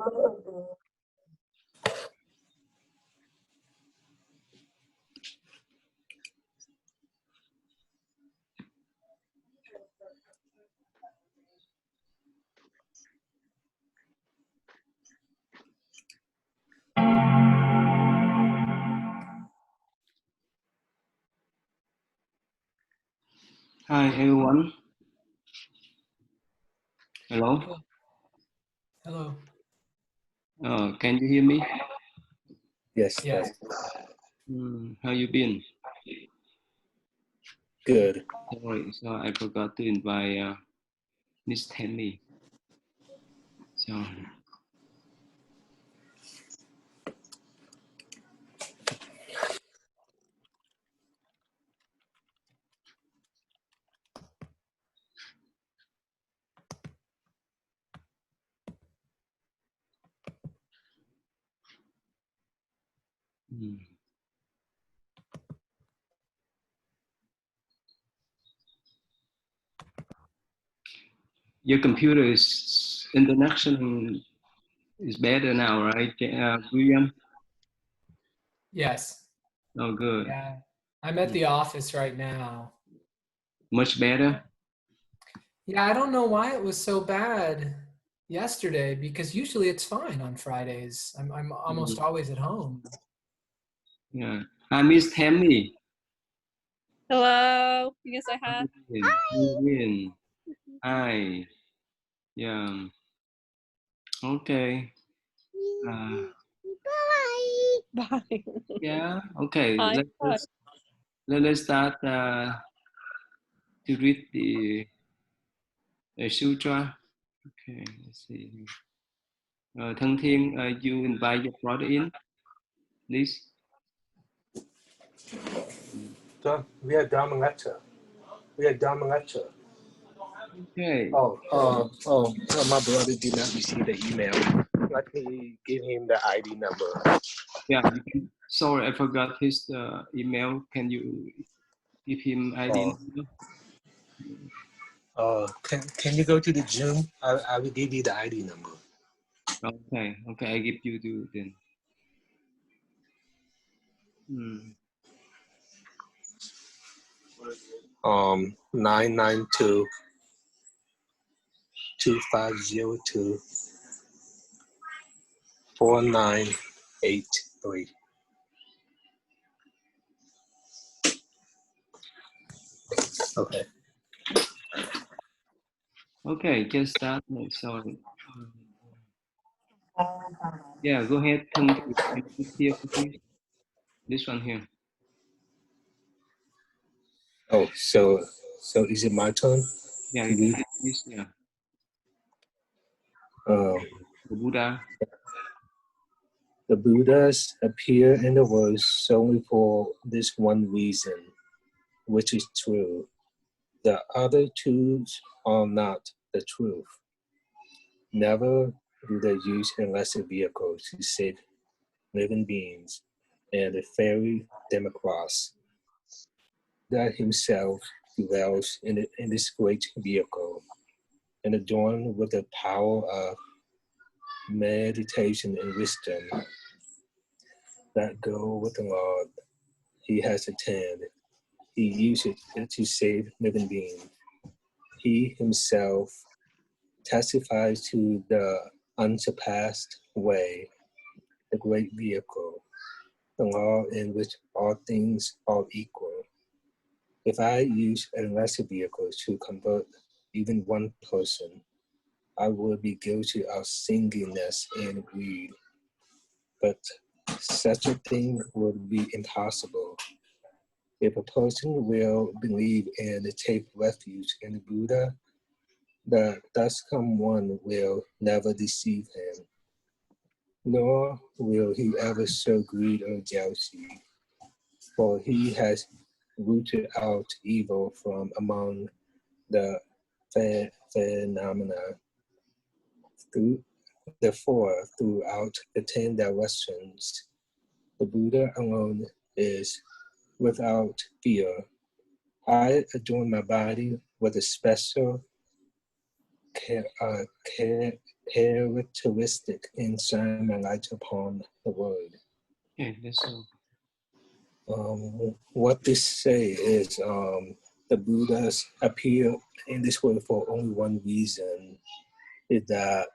Hi everyone. Hello. Hello. Can you hear me? Yes. Yeah. How you been? Good. Sorry, so I forgot to invite Miss Tammy. So. Your computer is international is better now, right, William? Yes. Oh, good. Yeah. I'm at the office right now. Much better? Yeah, I don't know why it was so bad yesterday because usually it's fine on Fridays. I'm almost always at home. Yeah. Hi, Miss Tammy. Hello. You can say hi. Hi. Hi. Yeah. Okay. Bye. Yeah. Okay. Hi. Let's start to read the sutra. Okay. Let's see. Thân Thiên, you invite your brother in, please. We are Dharma lecture. Okay. My brother did not receive the email. Let me give him the ID number. Yeah. Sorry, I forgot his email. Can you give him ID number? Can you go to the Zoom? I will give you the ID number. Okay. I give you to then. 992 2502 4983. Okay. Okay, just start. Sorry. Yeah, go ahead. Thân Thiên, please. This one here. Oh, so is it my turn? Yeah, you can read this. Yeah. The Buddha. The Buddhas appear in the world solely for this one reason, which is true. The other two are not the truth. Never do they use a lesser vehicle to save living beings and the fairy democrats. God himself dwells in this great vehicle and adorned with the power of meditation and wisdom that go with the Lord he has attained. He uses it to save living beings. He himself testifies to the unsurpassed way, the great vehicle, the law in which all things are equal. If I use a lesser vehicle to convert even one person, I would be guilty of singleness and greed. But such a thing would be impossible. If a person will believe and take refuge in the Buddha, the thus come one will never deceive him, nor will he ever show greed or jealousy, for he has rooted out evil from among the phenomena. Therefore, throughout the 10 directions, the Buddha alone is without fear. I adorn my body with a special characteristic and shine my light upon the world. Okay, that's all. What they say is the Buddhas appear in this world for only one reason, is that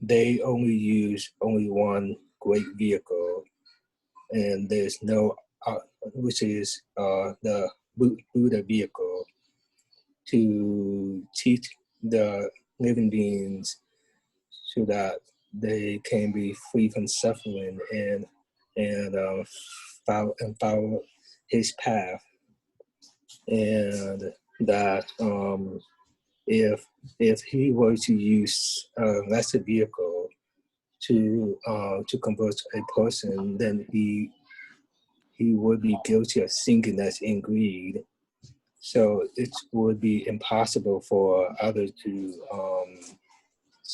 they only use only one great vehicle, and there's no, which is the Buddha vehicle, to teach the living beings so that they can be free from suffering and follow his path, and that if he were to use a lesser vehicle to convert a person, then he would be guilty of singleness and greed. So it would be impossible for others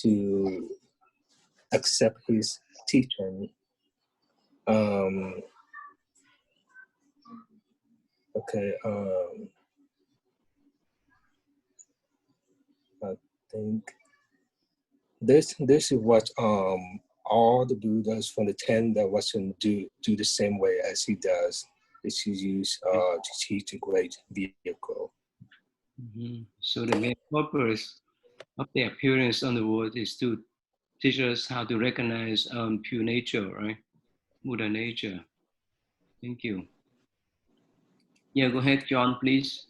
to accept his teaching. Okay. I think this is what all the Buddhas from the 10 that Western do the same way as he does. Is to use to teach a great vehicle. So the main purpose of the appearance on the world is to teach us how to recognize pure nature, right? Buddha nature. Thank you. Yeah, go ahead, John, please.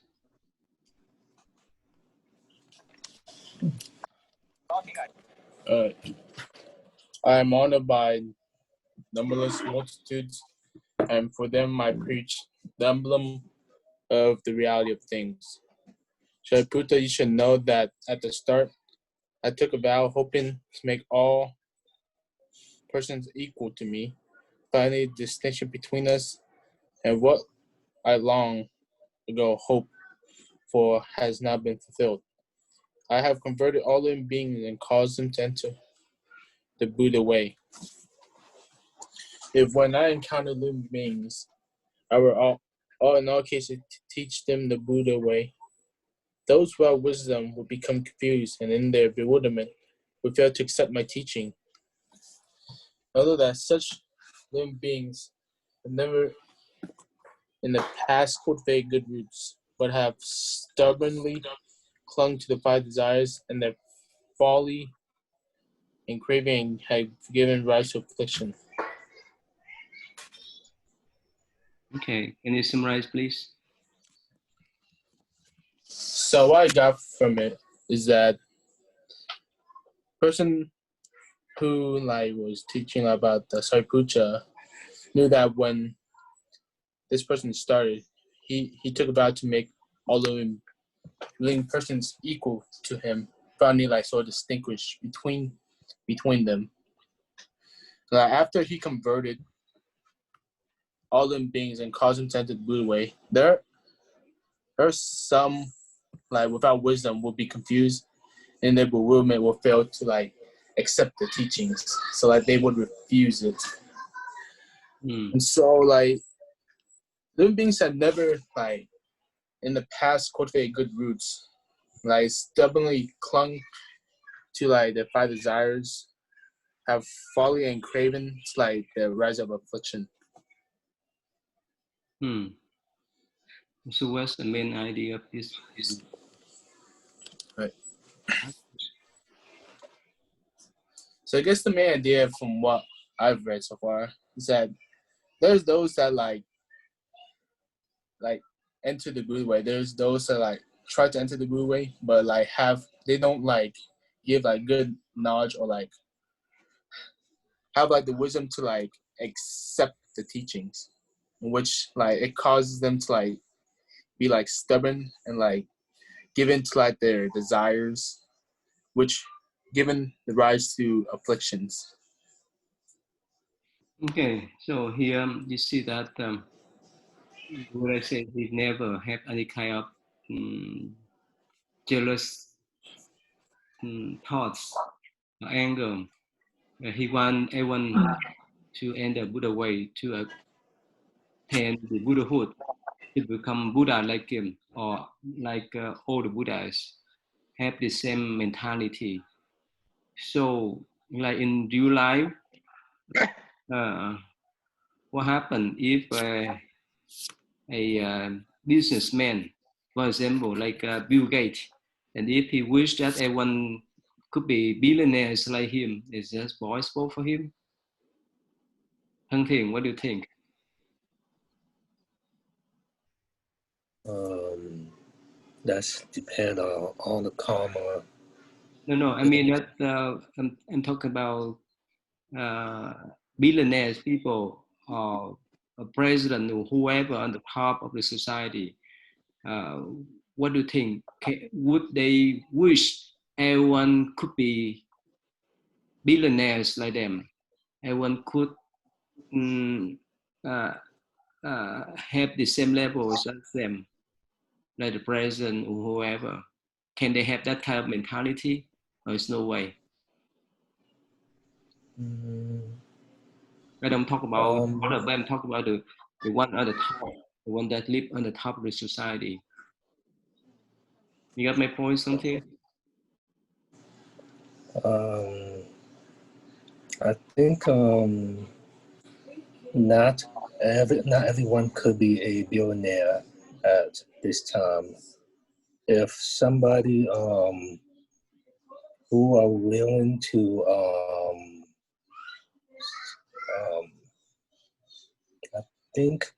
I am honored by numberless multitudes, and for them I preach the emblem of the reality of things. Shariputra, you should know that at the start, I took a vow hoping to make all persons equal to me, finding a distinction between us, and what I long ago hoped for has now been fulfilled. I have converted all living beings and caused them to enter the Buddha way. If when I encounter living beings, I will in all cases teach them the Buddha way, those without wisdom will become confused and in their bewilderment will fail to accept my teaching. Although that such living beings have never in the past cultivated good roots, but have stubbornly clung to the five desires, and their folly and craving have given rise to affliction. Okay, can you summarize, please? So what I got from it is that person who was teaching about the Sariputra knew that when this person started, he took a vow to make all living persons equal to him, finally sort of distinguish between them. After he converted all living beings and caused them to enter the Buddha way, there are some without wisdom will be confused and their bewilderment will fail to accept the teachings. So they would refuse it. And so living beings have never in the past cultivated good roots, stubbornly clung to their five desires, have folly and craven to the rise of affliction. So what's the main idea of this? Right. So I guess the main idea from what I've read so far is that there's those that enter the Buddha way. There's those that try to enter the Buddha way, but they don't give good knowledge or have the wisdom to accept the teachings, in which it causes them to be stubborn and given to their desires, which given the rise to afflictions. Okay, so here you see that what I say, he never have any kind of jealous thoughts, anger. He want everyone to enter Buddha way, to attain the Buddhahood, to become Buddha like him, or like all the Buddhas. have the same mentality. So, like in real life, what happened if a businessman, for example, like Bill Gates, and if he wished that everyone could be billionaires like him, is that possible for him? Hưng Thiện, what do you think? That's depend on the karma. No, I mean that I'm talking about billionaires, people, or a president or whoever on the top of the society. What do you think? Would they wish everyone could be billionaires like them? Everyone could mm, uh, have the same levels as them, like the president or whoever. Can they have that kind of mentality? Or is no way? I don't talk about other, but I'm talking about the one at the top, the one that live on the top of the society. You got my point, something? I think not everyone could be a billionaire at this time. If somebody who are willing to I think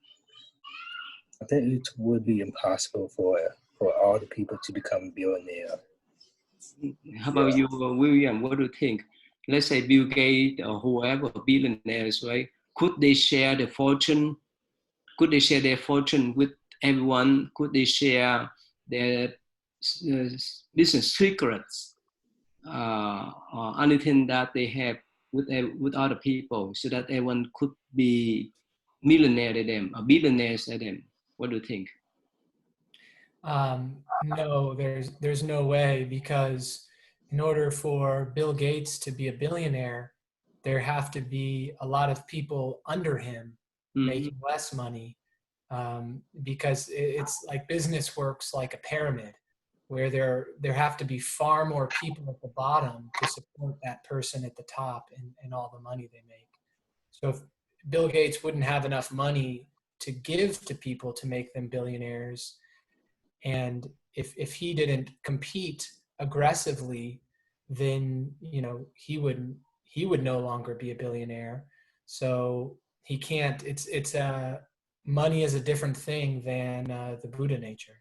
it would be impossible for all the people to become billionaire. How about you, William? What do you think? Let's say Bill Gates or whoever, billionaires, right? Could they share the fortune? Could they share their fortune with everyone? Could they share their business secrets or anything that they have with other people, so that everyone could be millionaire to them or billionaires to them? What do you think? No, there's no way, because in order for Bill Gates to be a billionaire, there have to be a lot of people under him making less money, because it's like business works like a pyramid, where there have to be far more people at the bottom to support that person at the top and all the money they make. So if Bill Gates wouldn't have enough money to give to people to make them billionaires, and if he didn't compete aggressively, then he would no longer be a billionaire. So he can't. It's money is a different thing than the Buddha nature.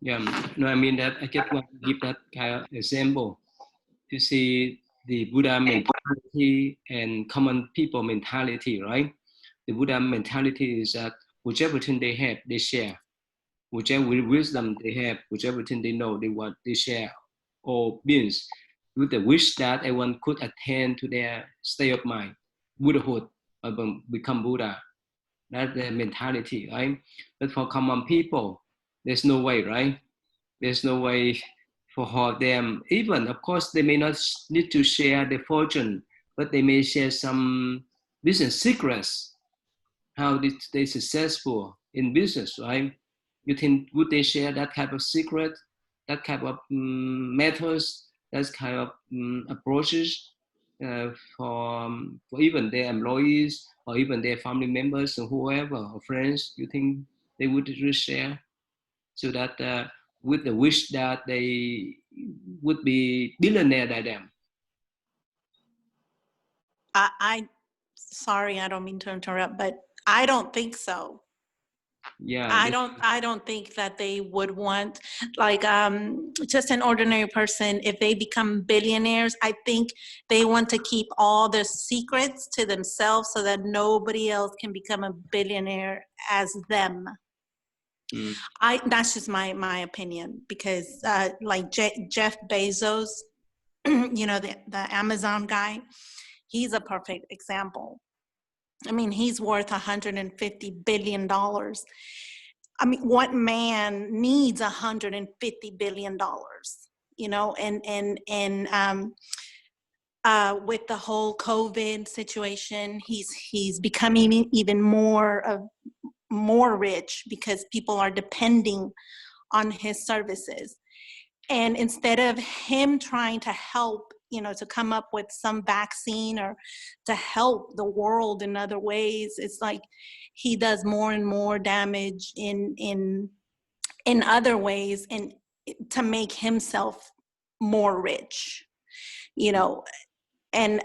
Yeah, no, I mean that I just want to give that kind of example to see the Buddha mentality and common people mentality, right? The Buddha mentality is that whichever thing they have, they share. Whichever wisdom they have, whichever thing they know, they want, they share. Or means with the wish that everyone could attain to their state of mind, Buddhahood, or become Buddha. That's the mentality, right? But for common people, there's no way, right? There's no way for them. Even, of course, they may not need to share the fortune, but they may share some business secrets. How did they successful in business, right? You think would they share that type of secret, that type of methods, that kind of approaches for even their employees or even their family members or whoever or friends? You think they would just share so that with the wish that they would be billionaire like them? I sorry, I don't mean to interrupt, but I don't think so. Yeah, I don't think that they would want, like, just an ordinary person, if they become billionaires, I think they want to keep all their secrets to themselves so that nobody else can become a billionaire as them. That's just my opinion, because like Jeff Bezos, the Amazon guy, he's a perfect example. I mean, he's worth $150 billion. I mean, what man needs $150 billion? With the whole COVID situation, he's becoming even more rich because people are depending on his services. And instead of him trying to help, to come up with some vaccine or to help the world in other ways, it's like he does more and more damage in other ways, and to make himself more rich, and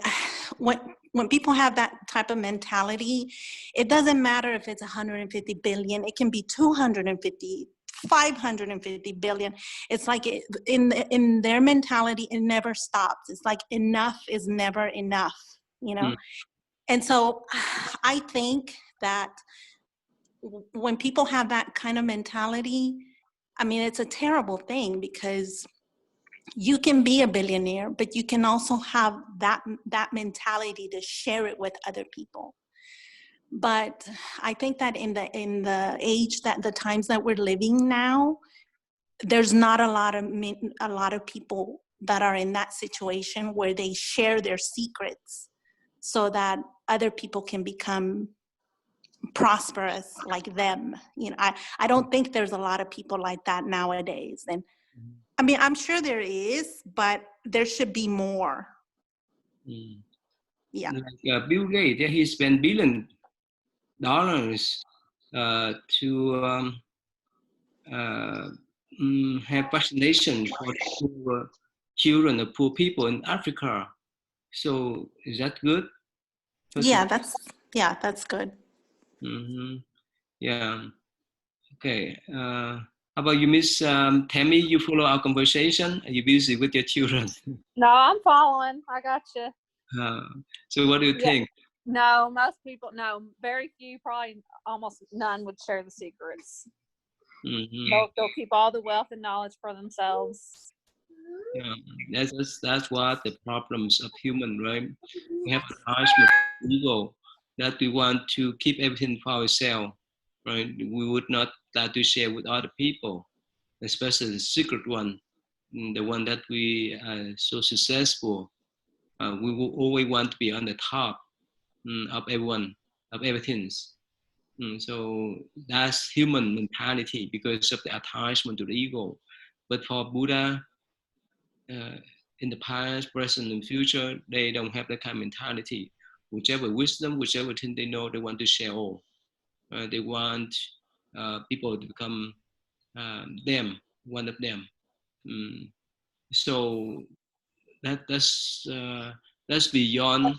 when people have that type of mentality, it doesn't matter if it's 150 billion, it can be 250, 550 billion. It's like in their mentality, it never stops. It's like enough is never enough, And so I think that when people have that kind of mentality, I mean, it's a terrible thing, because you can be a billionaire, but you can also have that mentality to share it with other people. But I think that in the age, that the times that we're living now, there's not a lot of people that are in that situation where they share their secrets so that other people can become prosperous like them. I don't think there's a lot of people like that nowadays. And I mean, I'm sure there is, but there should be more. Yeah. Like Bill Gates, he spent $1 billion to have vaccination for poor children, poor people in Africa. So is that good? Yeah, that's good. Yeah. Okay. How about you, Miss Tammy? You follow our conversation? Are you busy with your children? No, I'm following. I got you. So what do you think? No, most people, no, very few, probably almost none would share the secrets. They'll keep all the wealth and knowledge for themselves. Yeah, that's what the problems of human, right? We have attachment, ego, that we want to keep everything for ourselves, right? We would not like to share with other people, especially the secret one, the one that we are so successful. We will always want to be on the top of everyone, of everything. So that's human mentality because of the attachment to the ego. But for Buddha, in the past, present, and future, they don't have that kind of mentality. Whichever wisdom, whichever thing they know, they want to share all. They want people to become them, one of them. So that's beyond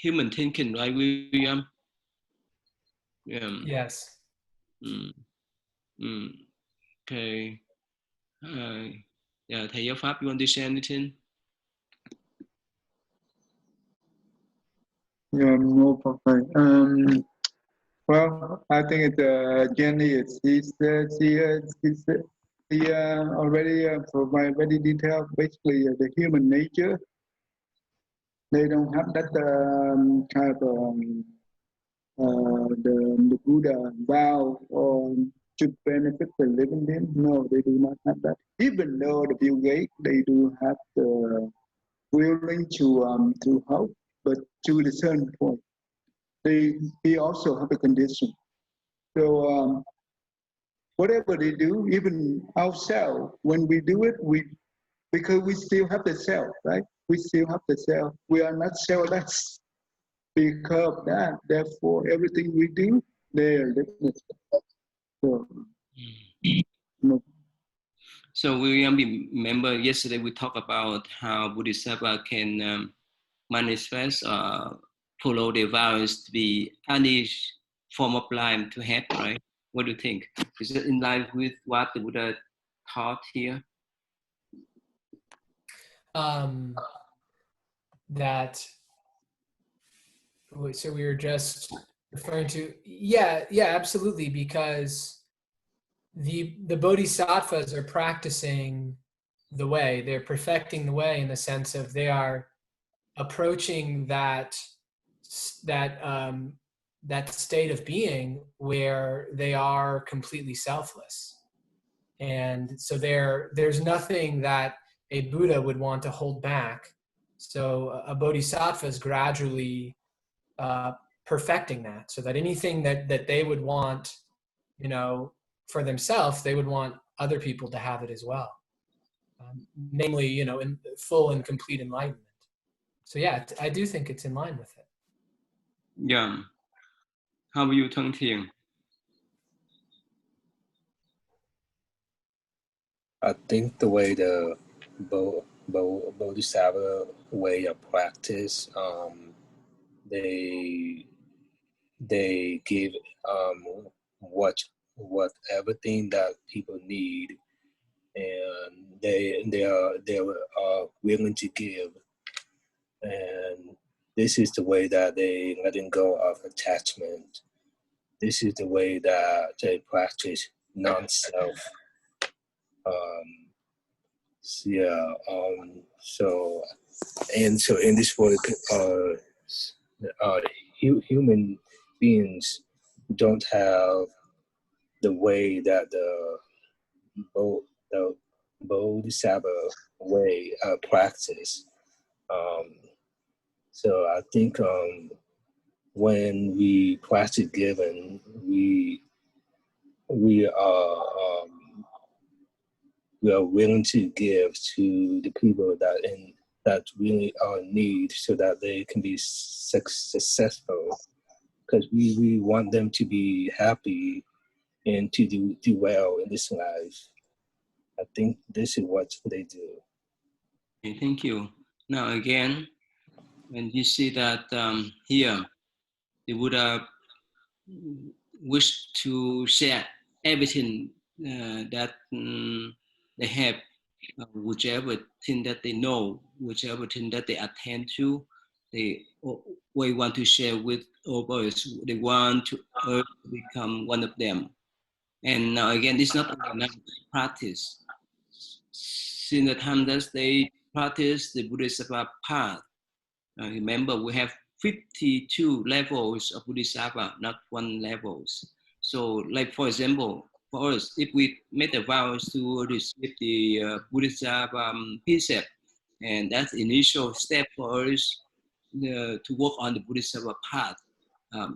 human thinking, right, William? Yes. Okay. Yeah, Thầy Giáo Pháp, you want to share anything? Yeah, no problem. Well, I think Jenny is he already provide very detailed. Basically, the human nature, they don't have that kind of the Buddha vow or to benefit the living being. No, they do not have that. Even though the Bill Gates, they do have the willing to help, but to the certain point. They also have a condition. So whatever they do, even ourselves, when we do it, because we still have the self, right? We still have the self. We are not selfless. Because of that, therefore, everything we do, they are limited. So, no. So William, remember yesterday we talked about how Bodhisattva can manifest follow their vows to be any form of life to have, right? What do you think? Is it in line with what the Buddha taught here? That, so we were just referring to, yeah, absolutely, because the bodhisattvas are practicing the way, they're perfecting the way in the sense of they are approaching that state of being where they are completely selfless. And so there's nothing that a Buddha would want to hold back. So a bodhisattva is gradually perfecting that, so that anything that they would want, for themselves, they would want other people to have it as well. Namely, you know, in full and complete enlightenment. So yeah, I do think it's in line with it. Yeah. How about you, Thang Thieng? I think the way the Bodhisattva way of practice, they give whatever thing that people need, and they are willing to give, and this is the way that they letting go of attachment. This is the way that they practice non-self. So in this world, human beings don't have the way that the Bodhisattva way practice. So I think when we practice giving, we are willing to give to the people that really are in need, so that they can be successful. Because we want them to be happy and to do well in this life. I think this is what they do. Okay, thank you. Now again, when you see that here, the Buddha wish to share everything that they have, whichever thing that they know, whichever thing that they attend to, they want to share with others. They want to become one of them. And now again, this is not a practice. Since the time that they practice the Bodhisattva path, remember we have 52 levels of Bodhisattva, not one levels. So like for example, for us, if we make the vows to receive the Bodhisattva precept, and that's the initial step for us to work on the Bodhisattva path,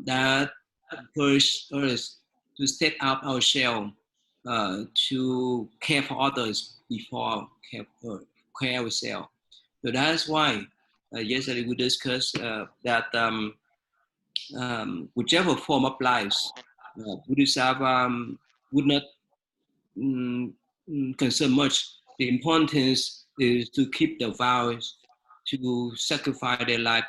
that encourages us to step out ourselves to care for others before care ourselves. So that's why yesterday we discussed that whichever form of lives, Bodhisattva would not concern much. The importance is to keep the vows, to sacrifice their life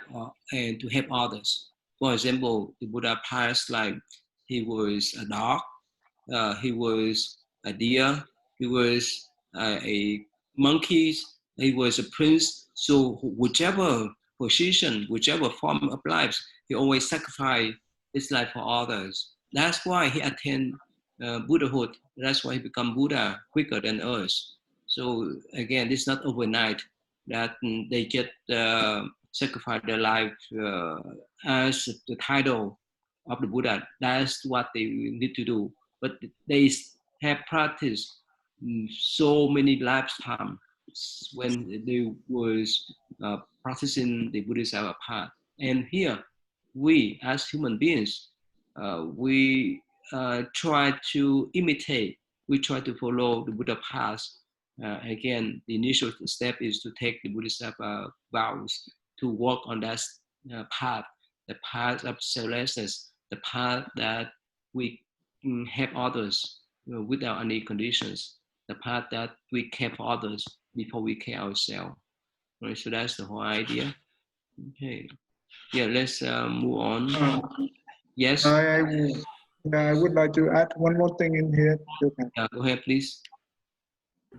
and to help others. For example, the Buddha past life, he was a dog, he was a deer, he was a monkey, he was a prince. So whichever position, whichever form of life, he always sacrificed his life for others. That's why he attained Buddhahood. That's why he become Buddha quicker than us. So again, it's not overnight that they just sacrifice their life as the title of the Buddha. That's what they need to do. But they have practiced so many lifetimes when they was practicing the Buddhist path. And here, we as human beings, we try to imitate, we try to follow the Buddha path. Again, the initial step is to take the Buddhist vows, to work on that path, the path of selflessness, the path that we help others without any conditions, the path that we care for others before we care ourselves. Right, so that's the whole idea. Okay, yeah, let's move on. Yes. I would like to add one more thing in here. Go ahead, please.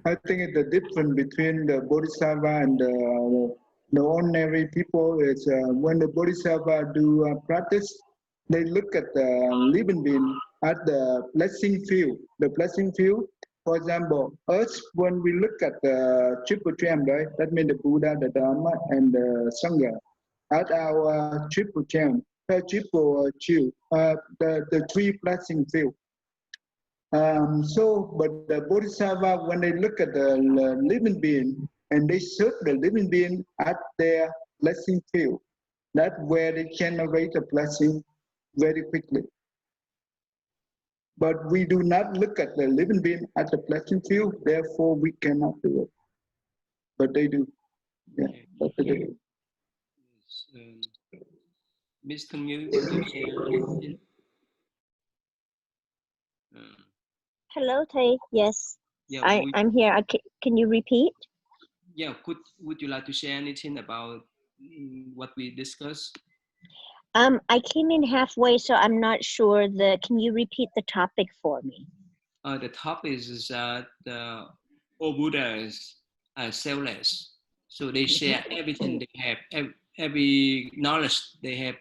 I think the difference between the Bodhisattva and the ordinary people is when the Bodhisattva do practice, they look at the living being at the blessing field. The blessing field, for example, us, when we look at the triple gem, right? That means the Buddha, the Dharma, and the Sangha. At our triple gem, triple chill, the three blessing field. But the Bodhisattva, when they look at the living being and they serve the living being at their blessing field, that's where they generate a blessing very quickly. But we do not look at the living being as a pleasant field, therefore we cannot do it. But they do. Yeah, that's what they do. Mr. Mu, want to share anything? Hello, Thầy. Yes, Yeah, I'm here. Can you repeat? Yeah, would you like to share anything about what we discussed? I came in halfway, so I'm not sure. Can you repeat the topic for me? The topic is that all Buddhas are selfless, so they share everything they have, every knowledge they have,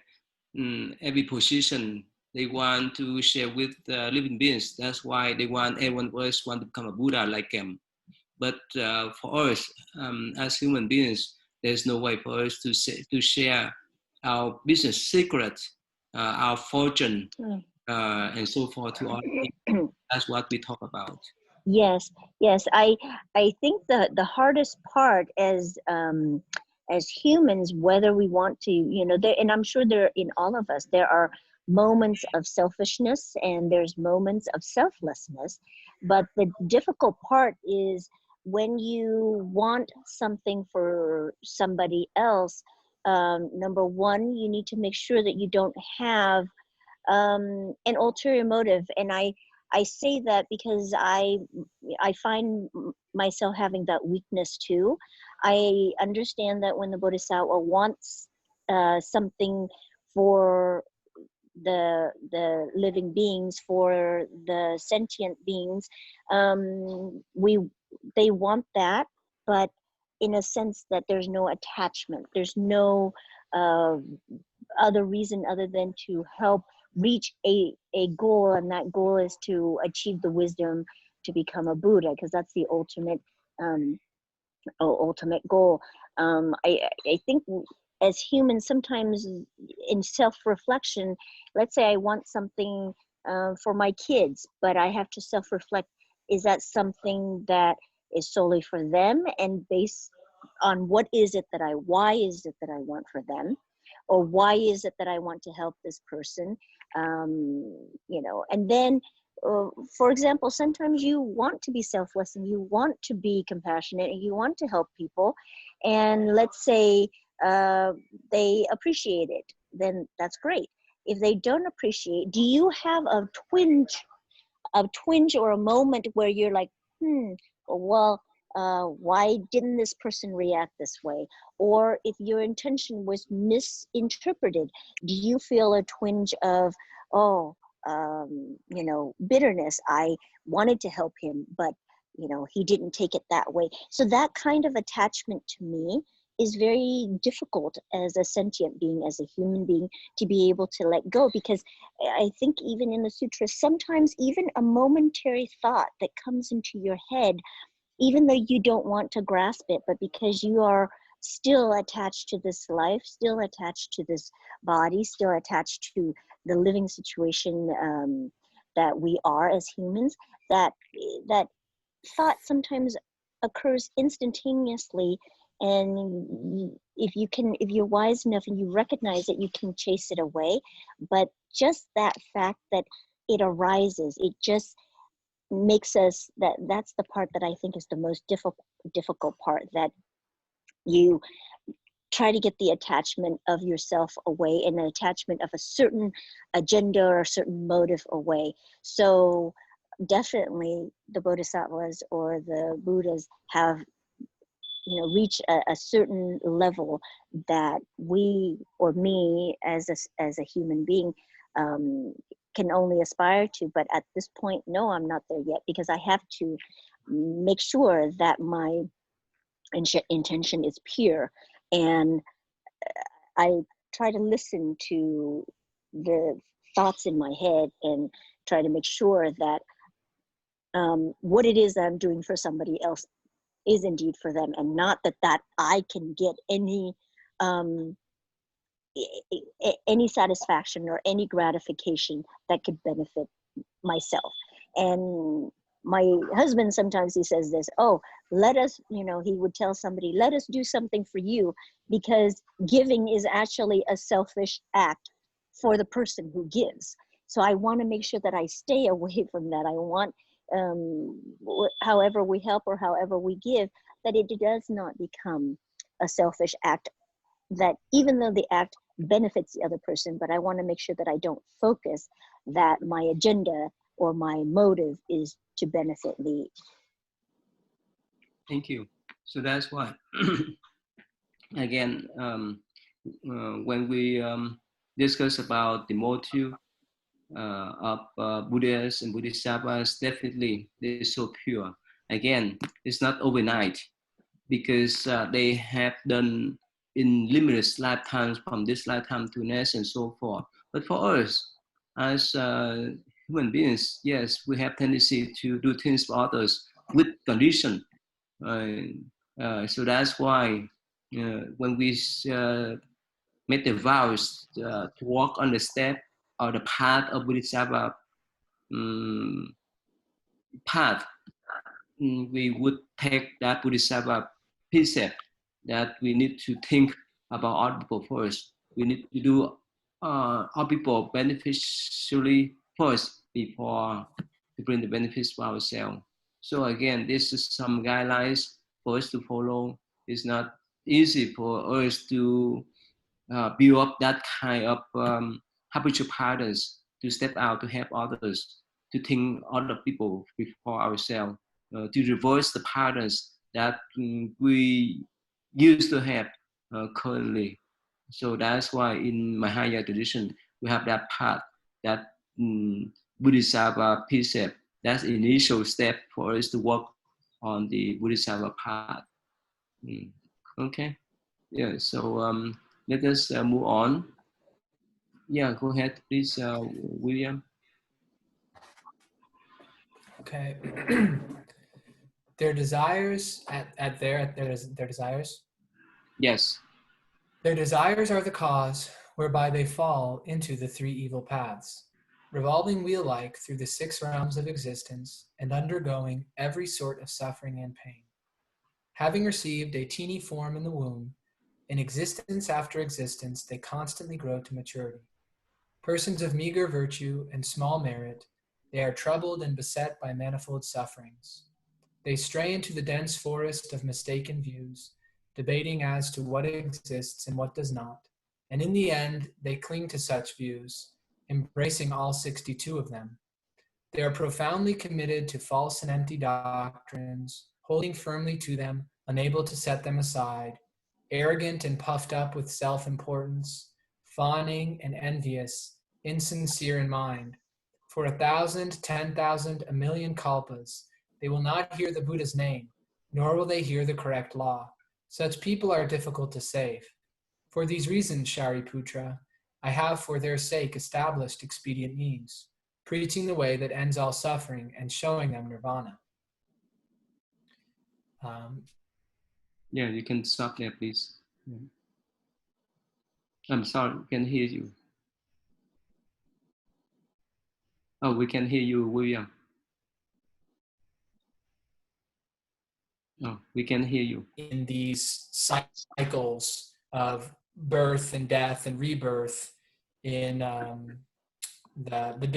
every position they want to share with living beings. That's why they want everyone else want to become a Buddha like them. But for us, as human beings, there's no way for us to share our business secrets, our fortune, and so forth to other people. That's what we talk about. Yes. I think the hardest part as humans, whether we want to, and I'm sure there in all of us, there are moments of selfishness and there's moments of selflessness. But the difficult part is when you want something for somebody else. Number one, you need to make sure that you don't have an ulterior motive, and I say that because I find myself having that weakness too. I understand that when the Bodhisattva wants something for the living beings, for the sentient beings, they want that, but in a sense that there's no attachment, there's no other reason other than to help reach a goal, and that goal is to achieve the wisdom to become a Buddha, because that's the ultimate goal. I think as humans, sometimes in self-reflection, let's say I want something for my kids, but I have to self-reflect, is that something that is solely for them and based on why is it that I want for them, or why is it that I want to help this person, and then for example, sometimes you want to be selfless and you want to be compassionate and you want to help people, and let's say they appreciate it, then that's great. If they don't appreciate, do you have a twinge or a moment where you're like, well, why didn't this person react this way? Or if your intention was misinterpreted, do you feel a twinge of, bitterness? I wanted to help him, but he didn't take it that way. So that kind of attachment to me is very difficult as a sentient being, as a human being, to be able to let go, because I think even in the sutra, sometimes even a momentary thought that comes into your head, even though you don't want to grasp it, but because you are still attached to this life, still attached to this body, still attached to the living situation that we are as humans, that thought sometimes occurs instantaneously. And if you're wise enough and you recognize it, you can chase it away. But just that fact that it arises, it just makes us, that's the part that I think is the most difficult part, that you try to get the attachment of yourself away and the attachment of a certain agenda or a certain motive away. So definitely the Bodhisattvas or the Buddhas have reach a certain level that we, or me as a human being, can only aspire to. But at this point, no, I'm not there yet, because I have to make sure that my intention is pure, and I try to listen to the thoughts in my head and try to make sure that what it is that I'm doing for somebody else is indeed for them, and not that I can get any satisfaction or any gratification that could benefit myself. And my husband, sometimes he says this, let us, he would tell somebody, let us do something for you, because giving is actually a selfish act for the person who gives. So I want to make sure that I stay away from that. I want, however we help or however we give, that it does not become a selfish act, that even though the act benefits the other person, but I want to make sure that I don't focus that my agenda or my motive is to benefit me. Thank you. So that's why, again, when we discuss about the motive of Buddhists and Bodhisattvas, definitely they're so pure. Again, it's not overnight, because they have done in limitless lifetimes, from this lifetime to next and so forth. But for us, as human beings, yes, we have tendency to do things for others with condition. So that's why when we make the vows to walk on the step or the path of Bodhisattva path, we would take that Bodhisattva precept that we need to think about other people first. We need to do other people beneficially first before to bring the benefits for ourselves. So again, this is some guidelines for us to follow. It's not easy for us to build up that kind of habitual patterns to step out to help others, to think other people before ourselves, to reverse the patterns that we used to have currently. So that's why in Mahayana tradition, we have that path, that Bodhisattva precept. That's the initial step for us to walk on the Bodhisattva path. Okay. Yeah, so let us move on. Yeah, go ahead, please, William. Okay. Their desires their desires. Yes. Their desires are the cause whereby they fall into the three evil paths, revolving wheel-like through the 6 realms of existence and undergoing every sort of suffering and pain. Having received a teeny form in the womb, in existence after existence, they constantly grow to maturity. Persons of meager virtue and small merit, they are troubled and beset by manifold sufferings. They stray into the dense forest of mistaken views, debating as to what exists and what does not, and in the end, they cling to such views, embracing all 62 of them. They are profoundly committed to false and empty doctrines, holding firmly to them, unable to set them aside, arrogant and puffed up with self-importance, fawning and envious, insincere in mind. For 1,000, 10,000, 1,000,000 kalpas, they will not hear the Buddha's name, nor will they hear the correct law. Such people are difficult to save. For these reasons, Shariputra, I have for their sake established expedient means, preaching the way that ends all suffering and showing them nirvana. Yeah, you can stop there, please. Yeah. I'm sorry, we can hear you. Oh, we can hear you, William. Oh, we can hear you. In these cycles of birth and death and rebirth in the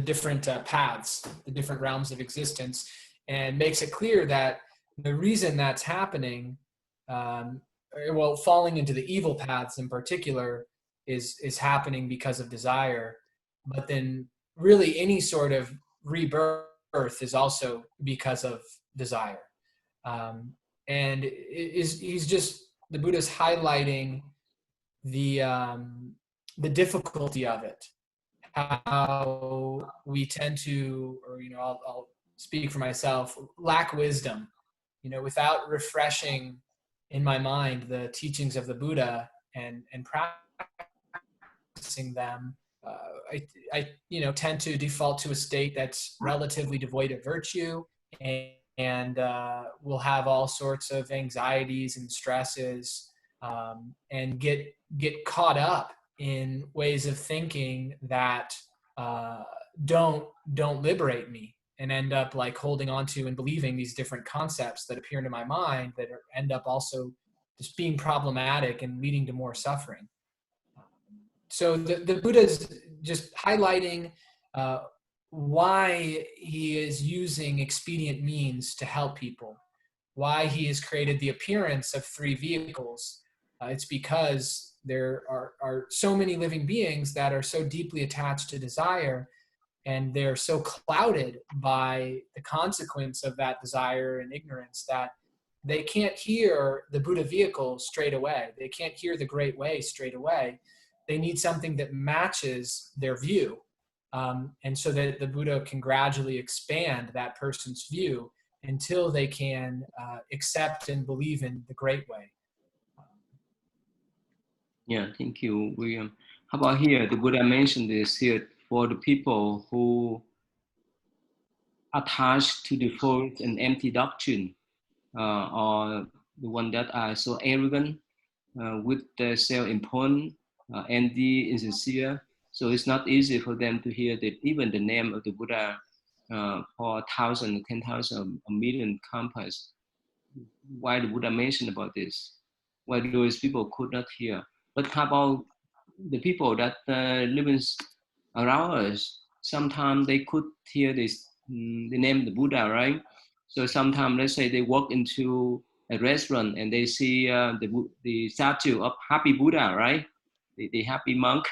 different paths, the different realms of existence, and makes it clear that the reason that's happening, falling into the evil paths in particular, is happening because of desire, but then really any sort of rebirth is also because of desire. And he's just, the Buddha's highlighting the difficulty of it, how we tend to, or I'll speak for myself, lack wisdom, without refreshing in my mind the teachings of the Buddha and practicing them. I tend to default to a state that's relatively devoid of virtue, and will have all sorts of anxieties and stresses, and get caught up in ways of thinking that don't liberate me, and end up like holding on to and believing these different concepts that appear into my mind that end up also just being problematic and leading to more suffering. So the Buddha's just highlighting why he is using expedient means to help people, why he has created the appearance of 3 vehicles. It's because there are so many living beings that are so deeply attached to desire, and they're so clouded by the consequence of that desire and ignorance that they can't hear the Buddha vehicle straight away. They can't hear the great way straight away. They need something that matches their view. And so that the Buddha can gradually expand that person's view until they can accept and believe in the great way. Yeah, thank you, William. How about here? The Buddha mentioned this here for the people who attached to the false and empty doctrine, or the one that are so arrogant, with the self-important, envy, insincere. So it's not easy for them to hear that even the name of the Buddha for 1,000, 10,000, a million compass. Why the Buddha mentioned about this? Why those people could not hear? But how about the people that living around us? Sometimes they could hear this, the name of the Buddha, right? So sometimes, let's say they walk into a restaurant and they see the statue of Happy Buddha, right? The happy monk,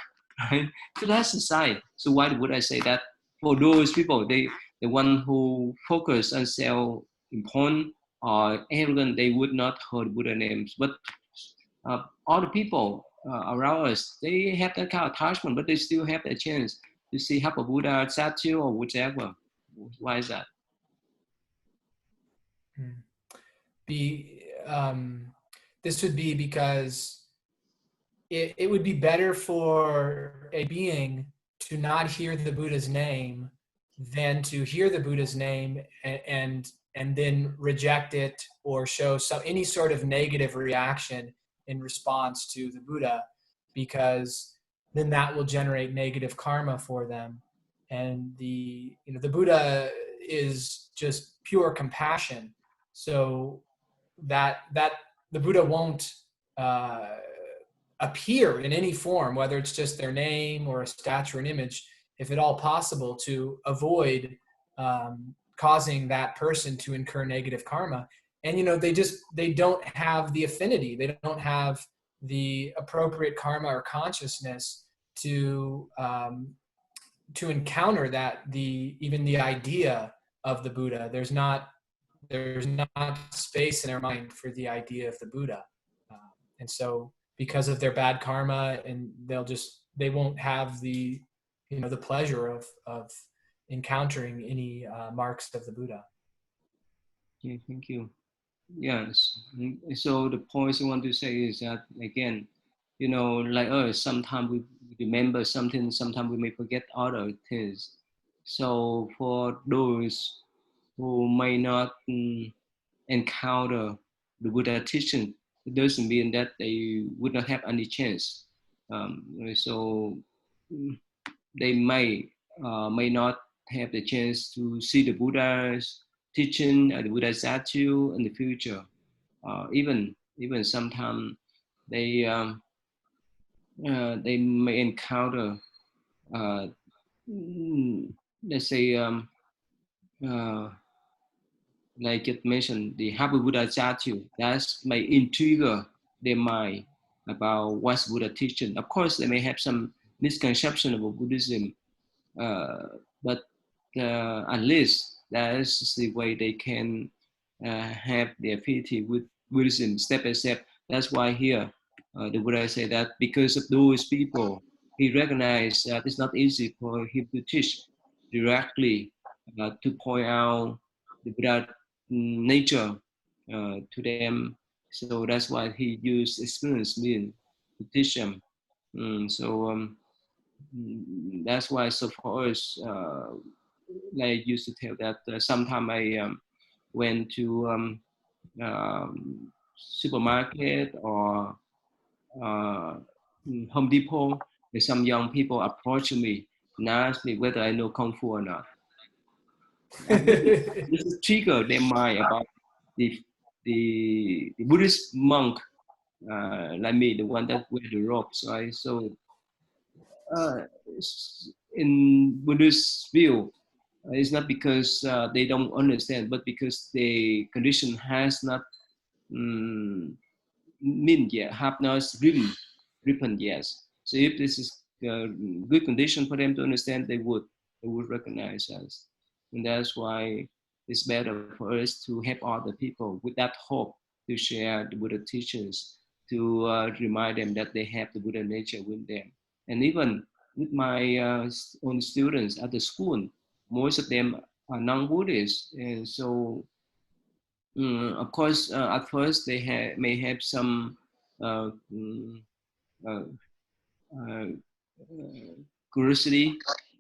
right? So that's the sign. So why would I say that? For those people, the one who focus on self-important or arrogant, they would not heard Buddha names. But all the people around us, they have that kind of attachment, but they still have the chance to see Happy Buddha statue or whichever. Why is that? This would be because it would be better for a being to not hear the Buddha's name than to hear the Buddha's name and then reject it or show any sort of negative reaction in response to the Buddha, because then that will generate negative karma for them. And the Buddha is just pure compassion, so that the Buddha won't appear in any form, whether it's just their name or a statue or an image, if at all possible, to avoid causing that person to incur negative karma. And they don't have the affinity, they don't have the appropriate karma or consciousness to encounter that, even the idea of the Buddha. There's not space in their mind for the idea of the Buddha, and so because of their bad karma, and they won't have the the pleasure of encountering any marks of the Buddha. Yeah, thank you. Yes. So the points I want to say is that, again, like us, sometimes we remember something, sometimes we may forget other things. So for those who may not encounter the Buddha teaching, it doesn't mean that they would not have any chance. So they may not have the chance to see the Buddha's teaching, the Buddha's statue in the future. Even sometimes they may encounter, let's say, like it mentioned, the Happy Buddha statue. That may intrigue their mind about what's Buddha teaching. Of course, they may have some misconception about Buddhism, but at least that's the way they can have the affinity with Buddhism step by step. That's why here the Buddha said that because of those people, he recognized that it's not easy for him to teach directly, to point out the Buddha nature to them. So that's why he used experience mean to teach them. That's why, so for us, like I used to tell that sometimes I went to supermarket or Home Depot, and some young people approach me and ask me whether I know Kung Fu or not. This is trigger their mind about the Buddhist monk like me, the one that wear the robes, right? So in Buddhist view, it's not because they don't understand, but because the condition has not mean yet, have not ripened yet. So if this is a good condition for them to understand, they would recognize us, and that's why it's better for us to help other people with that hope to share the Buddha teachings, to remind them that they have the Buddha nature with them. And even with my own students at the school, most of them are non-Buddhists, and so of course, at first they may have some uh, mm, uh, uh, curiosity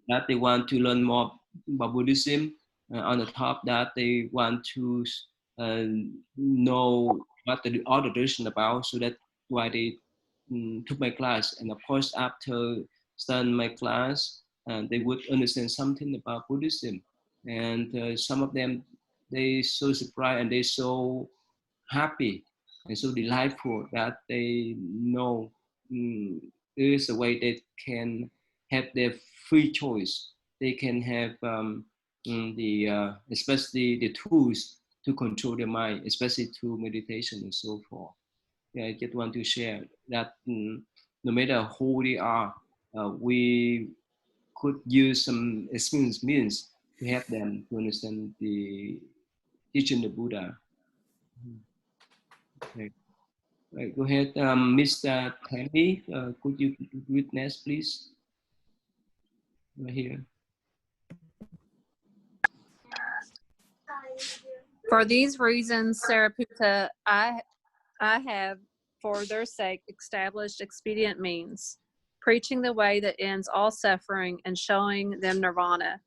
that they want to learn more about Buddhism. On the top that they want to uh, know what the other tradition about, so that's why they took my class. And of course, after studying my class, they would understand something about Buddhism. And some of them, they so surprised and they so happy and so delightful that they know there is a way they can have their free choice. They can have especially the tools to control their mind, especially through meditation and so forth. Yeah, I just want to share that no matter who they are, we could use some experience means to help them to understand the teaching of Buddha. Okay. Right, go ahead, Mr. Tammy. Could you read next, please? Right here. For these reasons, Sariputta, I have, for their sake, established expedient means, preaching the way that ends all suffering and showing them nirvana.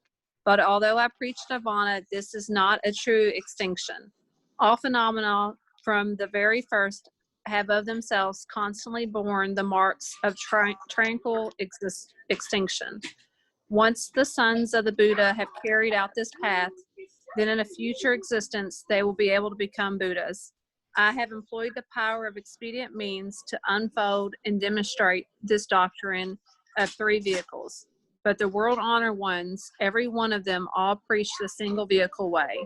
But although I preach nirvana, this is not a true extinction. All phenomena from the very first have of themselves constantly borne the marks of tranquil extinction. Once the sons of the Buddha have carried out this path, then in a future existence they will be able to become Buddhas. I have employed the power of expedient means to unfold and demonstrate this doctrine of three vehicles. But the world-honored ones, every one of them, all preach the single vehicle way.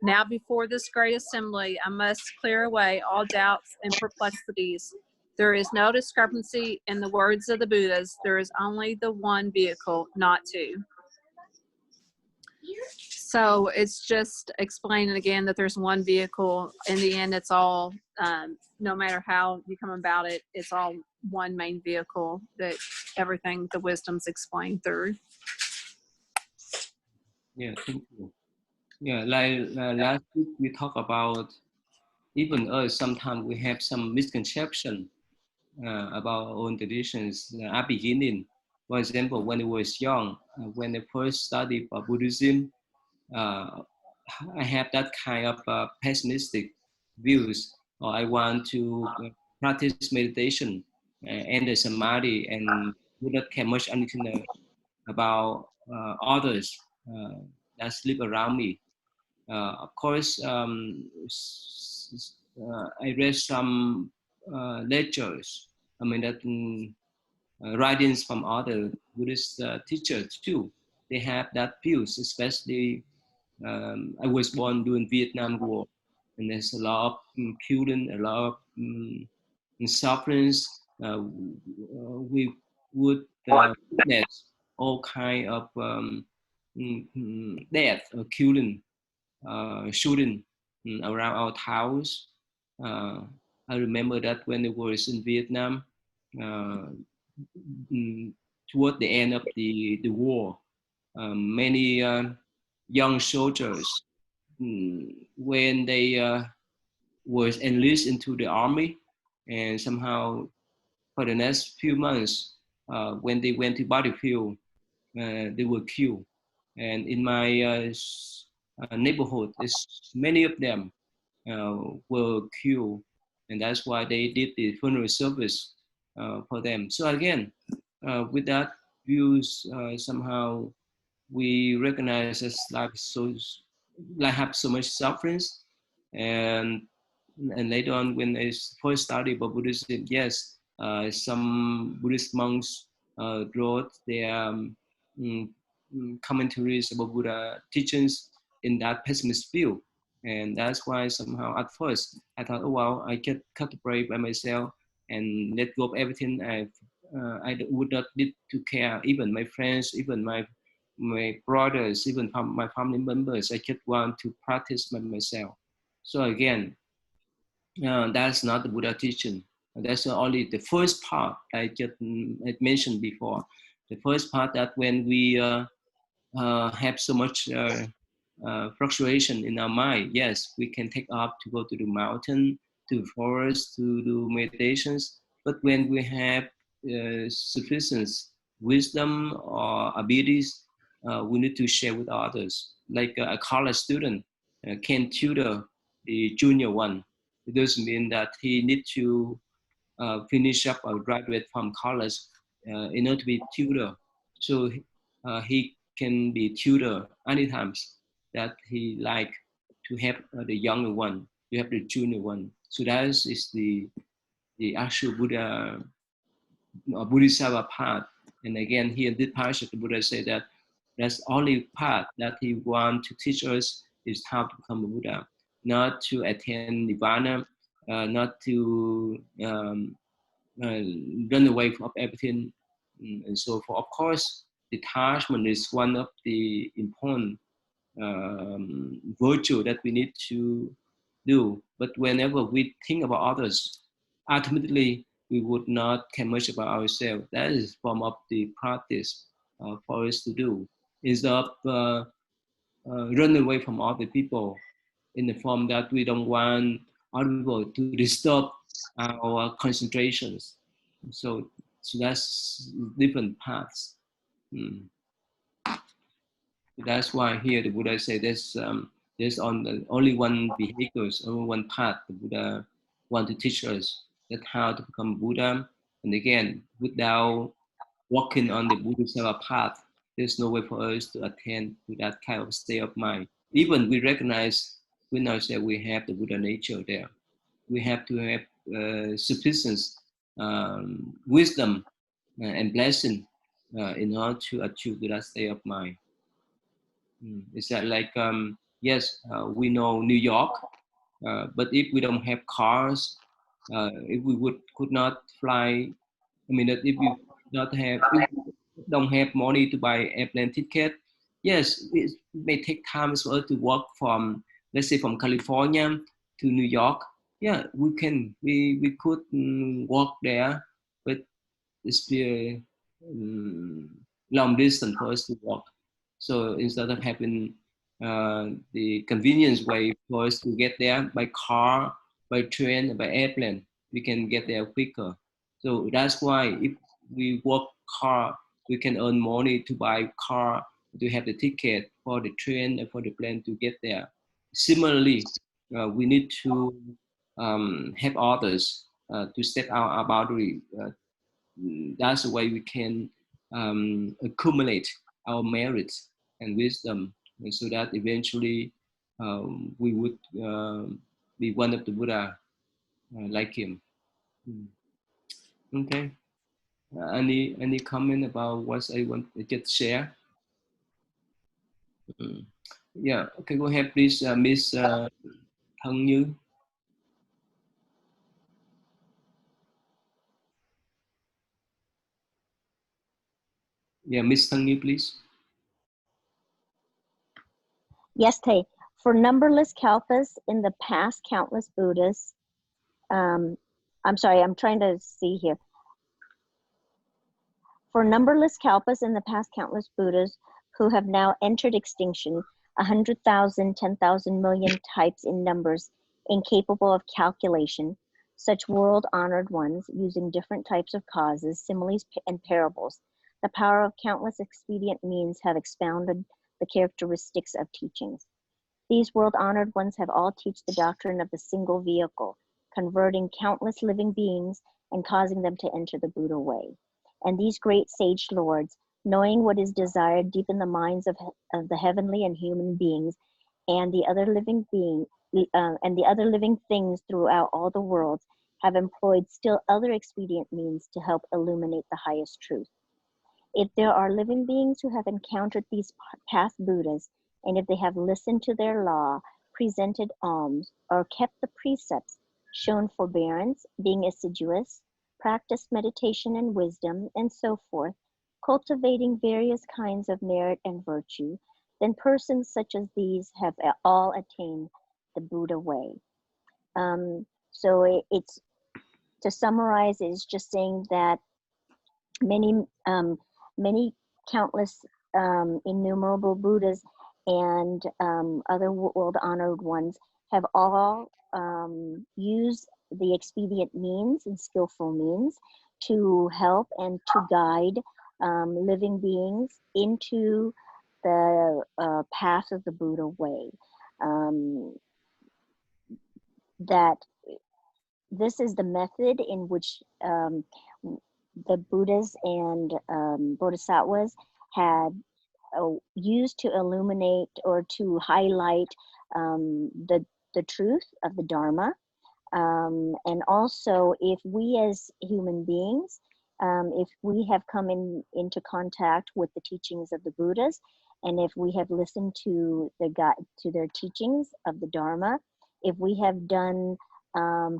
Now before this great assembly, I must clear away all doubts and perplexities. There is no discrepancy in the words of the Buddhas. There is only the one vehicle, not two. So it's just explaining again that there's one vehicle. In the end, it's all, no matter how you come about it, it's all one main vehicle that everything, the wisdom's explained through. Yeah, thank you. Yeah, like last week we talked about even us, sometimes we have some misconception about our own traditions at beginning. For example, when I was young, when I first studied Buddhism, I have that kind of pessimistic views, or I want to practice meditation and the samadhi and do not care much anything about others that live around me. Of course, I read some lectures. I mean that writings from other Buddhist teachers too. They have that views, especially. I was born during Vietnam War, and there's a lot of killing, a lot of sufferings. We would witness all kind of death or killing, shooting around our towns. I remember that when I was in Vietnam, uh, toward the end of the war, many young soldiers, when they was enlisted into the army, and somehow for the next few months, when they went to battlefield, they were killed. And in my neighborhood, many of them were killed, and that's why they did the funeral service for them. So again, with that views, somehow we recognize as life have so much sufferings, and later on when I first studied about Buddhism, yes, some Buddhist monks wrote their commentaries about Buddha teachings in that pessimist view. And that's why somehow at first I thought, oh well, I can cut the break by myself and let go of everything. I would not need to care, even my friends, even my brothers, even my family members. I just want to practice by myself. So again, that's not the Buddha teaching. That's only the first part I just mentioned before. The first part that when we have so much fluctuation in our mind, yes, we can take up to go to the mountain, to the forest, to do meditations. But when we have sufficient wisdom or abilities, we need to share with others. Like a college student can tutor the junior one. It doesn't mean that he needs to finish up or graduate from college in order to be tutor. So he can be tutor anytime that he like to have the younger one, you have the junior one. So that is the actual Buddha Bodhisattva path. And again, here in this passage, the Buddha said that that's only path that he wants to teach us is how to become a Buddha, not to attain Nirvana, not to run away from everything and so forth. Of course, detachment is one of the important virtue that we need to do. But whenever we think about others, ultimately we would not care much about ourselves. That is form of the practice for us to do. Instead of run away from other people in the form that we don't want other people to disturb our concentrations. So that's different paths. That's why here the Buddha said there's only one vehicles, only one path the Buddha want to teach us that how to become Buddha. And again, without walking on the Bodhisattva path, there's no way for us to attain to that kind of state of mind. Even we recognize when I say we have the Buddha nature there, we have to have sufficient wisdom and blessing in order to achieve that state of mind. Is that like, yes, we know New York, but if we don't have cars, if we could not fly, I mean, that if we don't have money to buy airplane ticket, yes, it may take time for us to walk from, let's say, from California to New York. Yeah, we could walk there, but it's be long distance for us to walk. So instead of having the convenience way for us to get there by car, by train, by airplane, we can get there quicker. So that's why if we work hard, we can earn money to buy car, to have the ticket for the train and for the plane to get there. Similarly, we need to help others to set our boundary. That's the way we can accumulate our merits and wisdom, and so that eventually we would be one of the Buddha like him. Okay. Any comment about what I want to just share? Yeah. Okay. Go ahead, please, Miss Thân Như. Yeah, Miss Thân Như, please. Yes, Tay. For numberless kalpas in the past, countless Buddhas. I'm sorry, I'm trying to see here. For numberless kalpas in the past, countless Buddhas who have now entered extinction, 100,000, 10,000 million types in numbers incapable of calculation, such world-honored ones using different types of causes, similes, and parables. The power of countless expedient means have expounded the characteristics of teachings. These world-honored ones have all teach the doctrine of the single vehicle, converting countless living beings and causing them to enter the Buddha way. And these great sage lords, knowing what is desired deep in the minds of the heavenly and human beings, and the other living things throughout all the worlds, have employed still other expedient means to help illuminate the highest truth. If there are living beings who have encountered these past Buddhas, and if they have listened to their law, presented alms, or kept the precepts, shown forbearance, being assiduous, practiced meditation and wisdom, and so forth, cultivating various kinds of merit and virtue, then persons such as these have all attained the Buddha way. So it's, to summarize, is just saying that many countless innumerable Buddhas and other world-honored ones have all used the expedient means and skillful means to help and to guide living beings into the path of the Buddha way. That this is the method in which the Buddhas and Bodhisattvas had used to illuminate or to highlight the truth of the Dharma. And also, if we as human beings, if we have come into contact with the teachings of the Buddhas, and if we have listened to their teachings of the Dharma, if we have done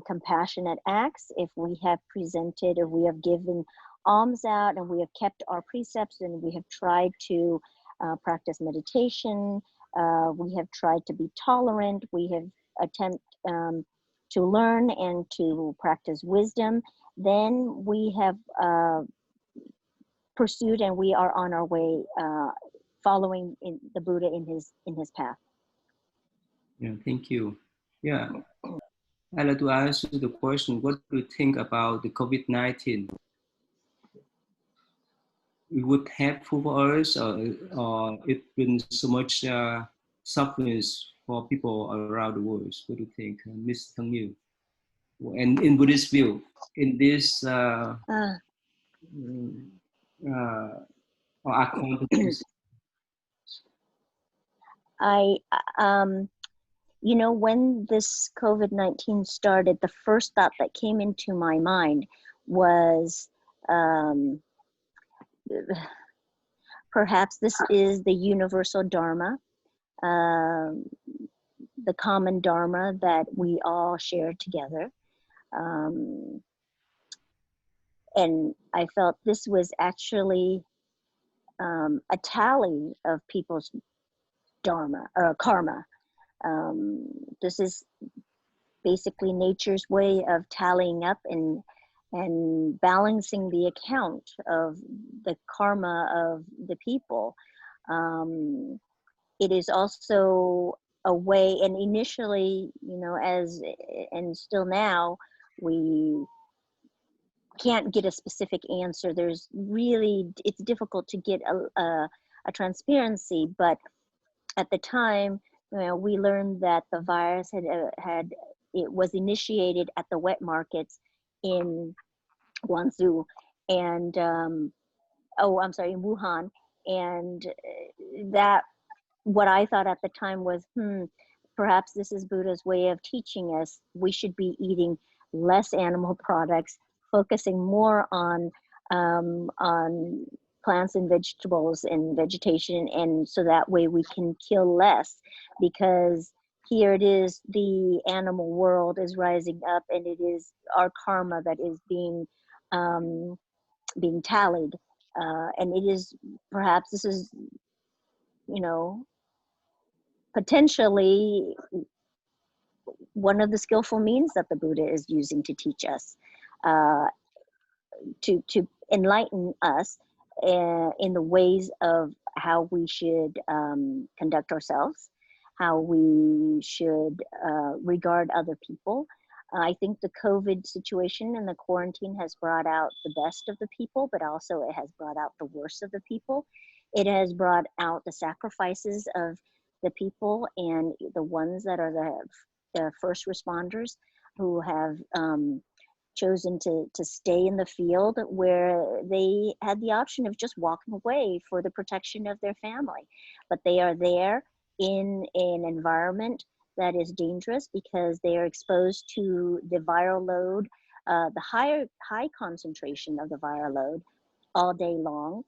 compassionate acts, if we have presented or we have given alms out, and we have kept our precepts, and we have tried to practice meditation, we have tried to be tolerant, we have attempted to learn and to practice wisdom, then we have pursued and we are on our way following in the Buddha in his path. Yeah, thank you. Yeah, I'd like to ask you the question, what do you think about the COVID-19? It would helpful for us, or it brings so much suffering for people around the world? What do you think, Ms. Thang Yu? And in Buddhist view, in this you know, when this COVID-19 started, the first thought that came into my mind was perhaps this is the universal Dharma, the common Dharma that we all share together. And I felt this was actually a tally of people's Dharma or karma. This is basically nature's way of tallying up and balancing the account of the karma of the people. It is also a way, and initially, you know, and still now, we can't get a specific answer. There's really, it's difficult to get a transparency, but at the time, you know, we learned that the virus it was initiated at the wet markets in Guangzhou and in Wuhan, and that what I thought at the time was, perhaps this is Buddha's way of teaching us we should be eating less animal products, focusing more on plants and vegetables and vegetation, and so that way we can kill less, because here it is, the animal world is rising up, and it is our karma that is being tallied, and it is, perhaps this is, you know, potentially one of the skillful means that the Buddha is using to teach us, to enlighten us in the ways of how we should conduct ourselves, how we should regard other people. I think the COVID situation and the quarantine has brought out the best of the people, but also it has brought out the worst of the people. It has brought out the sacrifices of the people and the ones that are the first responders who have chosen to stay in the field, where they had the option of just walking away for the protection of their family. But they are there in an environment that is dangerous because they are exposed to the viral load, the high concentration of the viral load all day long.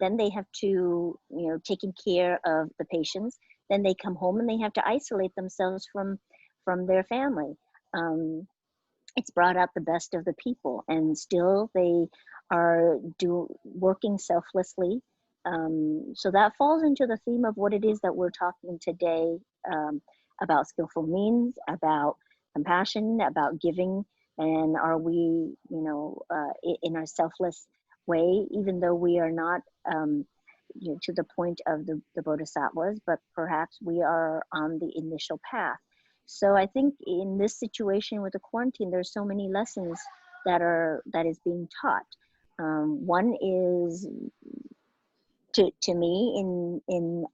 Then they have to, taking care of the patients. Then they come home and they have to isolate themselves from their family. It's brought out the best of the people, and still they are working selflessly. So that falls into the theme of what it is that we're talking today, about skillful means, about compassion, about giving, and are we, in our selfless way, even though we are not, to the point of the bodhisattvas, but perhaps we are on the initial path. So I think in this situation with the quarantine, there's so many lessons that is being taught. One is to me in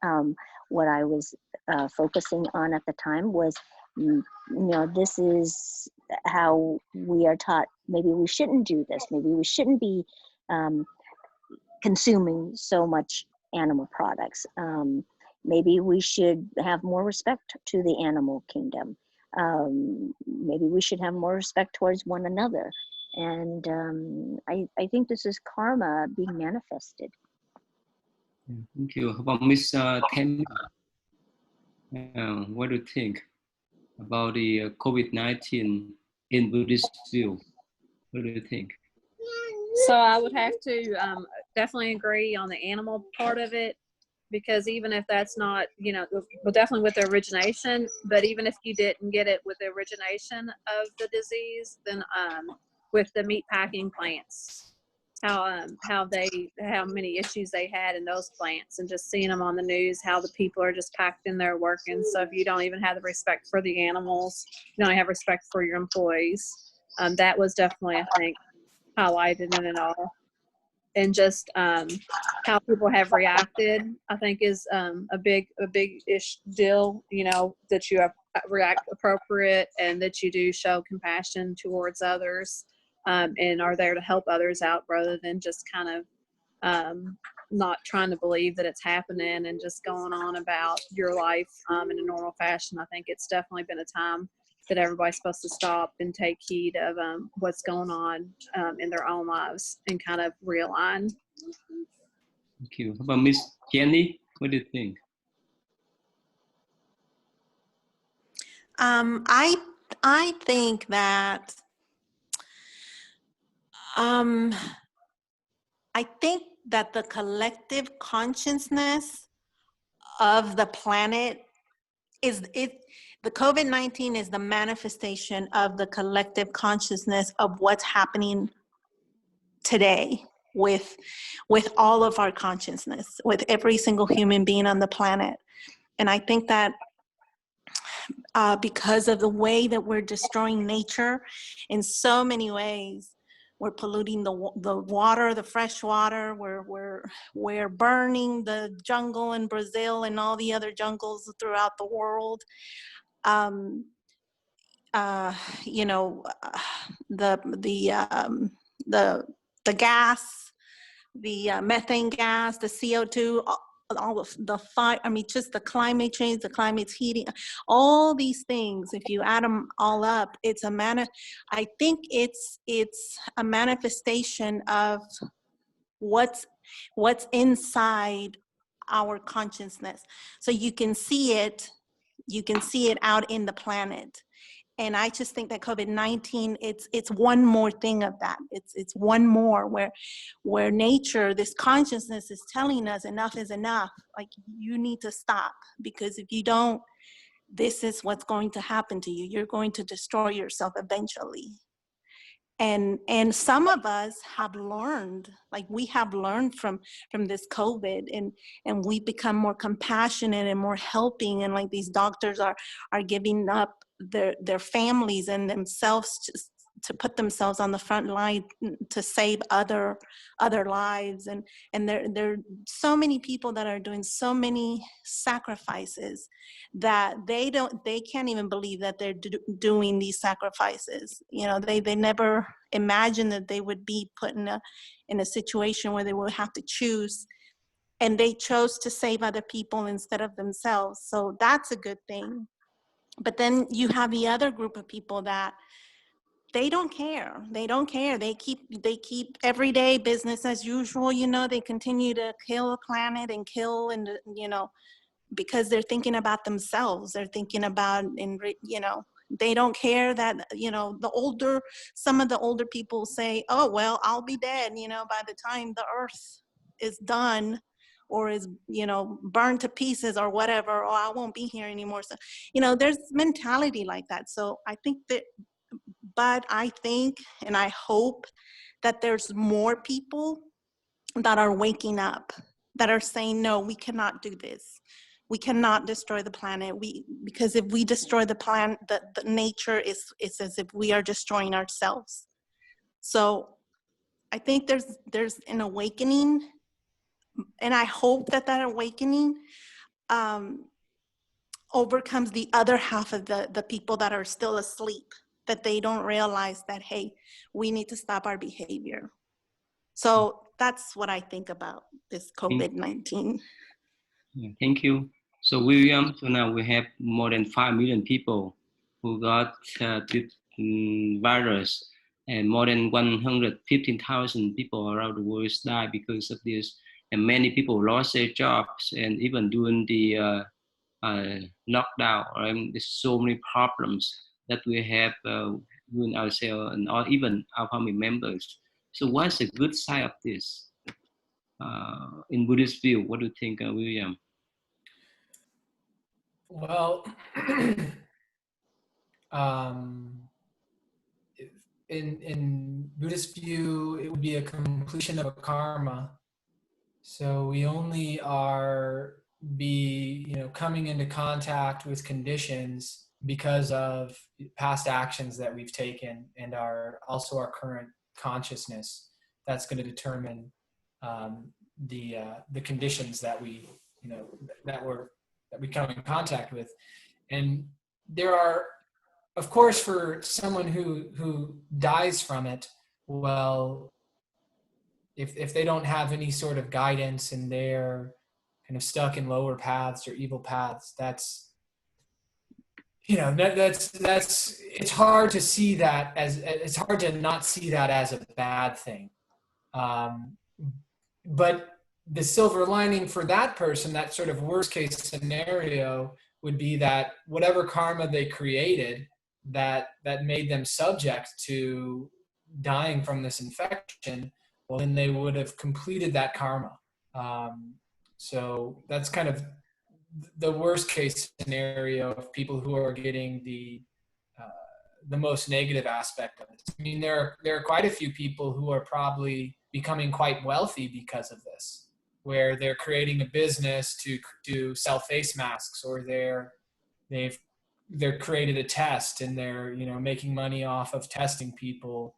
what I was focusing on at the time was, this is how we are taught. Maybe we shouldn't do this. Maybe we shouldn't be consuming so much animal products. Maybe we should have more respect to the animal kingdom. Maybe we should have more respect towards one another. And I think this is karma being manifested. Thank you. How about Miss Tema? What do you think about the COVID-19 in Buddhist view? What do you think? So I would have to definitely agree on the animal part of it, because even if that's not, well, definitely with the origination, but even if you didn't get it with the origination of the disease, then with the meat packing plants, how many issues they had in those plants, and just seeing them on the news, how the people are just packed in there working. So if you don't even have the respect for the animals, you don't have respect for your employees. That was definitely, I think, highlighted in it all. And just how people have reacted, I think, is a big-ish deal, that you react appropriate and that you do show compassion towards others, and are there to help others out rather than just kind of not trying to believe that it's happening and just going on about your life in a normal fashion. I think it's definitely been a time that everybody's supposed to stop and take heed of what's going on in their own lives and kind of realign. Thank you. How about Miss Jenny? What do you think? I think that the collective consciousness of the planet the COVID-19 is the manifestation of the collective consciousness of what's happening today with all of our consciousness, with every single human being on the planet. And I think that because of the way that we're destroying nature in so many ways, we're polluting the water, the fresh water. We're burning the jungle in Brazil and all the other jungles throughout the world. The gas, the methane gas, the CO2, all of the fire. I mean, just the climate change, the climate's heating, all these things. If you add them all up, I think it's a manifestation of what's inside our consciousness. So you can see it out in the planet. And I just think that COVID-19, it's one more thing of that. It's one more where nature, this consciousness is telling us enough is enough. Like, you need to stop, because if you don't, this is what's going to happen to you. You're going to destroy yourself eventually. And some of us have learned, like we have learned from this COVID, and we become more compassionate and more helping. And like these doctors are giving up their families and themselves to put themselves on the front line to save other lives. And there are so many people that are doing so many sacrifices that they can't even believe that they're doing these sacrifices. They never imagined that they would be put in a situation where they would have to choose, and they chose to save other people instead of themselves. So that's a good thing. But then you have the other group of people that they don't care. They don't care. They keep everyday business as usual. You know, they continue to kill the planet and kill, and you know, because they're thinking about themselves. They're thinking about, you know, they don't care that, you know, some of the older people say, oh, well, I'll be dead, you know, by the time the earth is done or is, you know, burned to pieces or whatever, or I won't be here anymore. So, you know, there's mentality like that. So I think that, but I think, and I hope that there's more people that are waking up, that are saying, no, we cannot do this. We cannot destroy the planet. Because if we destroy the planet, the nature is as if we are destroying ourselves. So I think there's an awakening, and I hope that awakening overcomes the other half of the people that are still asleep, that they don't realize that, hey, we need to stop our behavior. So that's what I think about this COVID-19. Yeah, thank you. So William, so now we have more than 5 million people who got this virus, and more than 115,000 people around the world died because of this. And many people lost their jobs, and even during the lockdown, right? There's so many problems that we have with ourselves and or even our family members. So what's the good side of this? In Buddhist view, what do you think, William? Well, in Buddhist view, it would be a completion of a karma. So we only coming into contact with conditions because of past actions that we've taken, and also our current consciousness. That's going to determine the conditions that we come in contact with. And there are, of course, for someone who dies from it, well, if they don't have any sort of guidance and they're kind of stuck in lower paths or evil paths, that's it's hard to see that it's hard to not see that as a bad thing. But the silver lining for that person, that sort of worst case scenario, would be that whatever karma they created that made them subject to dying from this infection, well, then they would have completed that karma. So that's kind of the worst case scenario of people who are getting the most negative aspect of it. I mean, there are quite a few people who are probably becoming quite wealthy because of this, where they're creating a business to sell face masks, or they've created a test and they're making money off of testing people,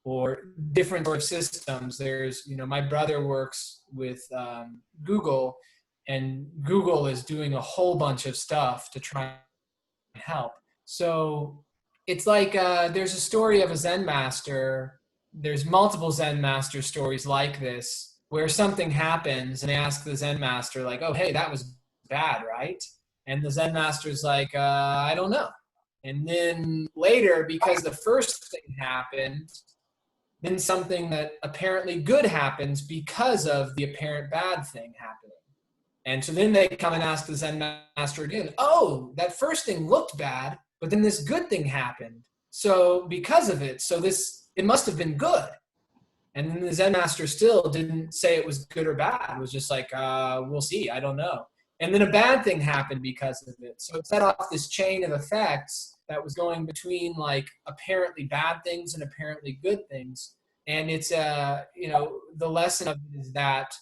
or different sort of systems. There's my brother works with Google, and Google is doing a whole bunch of stuff to try and help. So it's like there's a story of a Zen master. There's multiple Zen master stories like this, where something happens and they ask the Zen master, like, oh, hey, that was bad, right? And the Zen master's like, I don't know. And then later, because the first thing happened, then something that apparently good happens because of the apparent bad thing happening. And so then they come and ask the Zen master again, oh, that first thing looked bad, but then this good thing happened. So because of it, it must have been good. And then the Zen master still didn't say it was good or bad. It was just like, we'll see, I don't know. And then a bad thing happened because of it. So it set off this chain of effects that was going between like apparently bad things and apparently good things. And it's, the lesson of it is that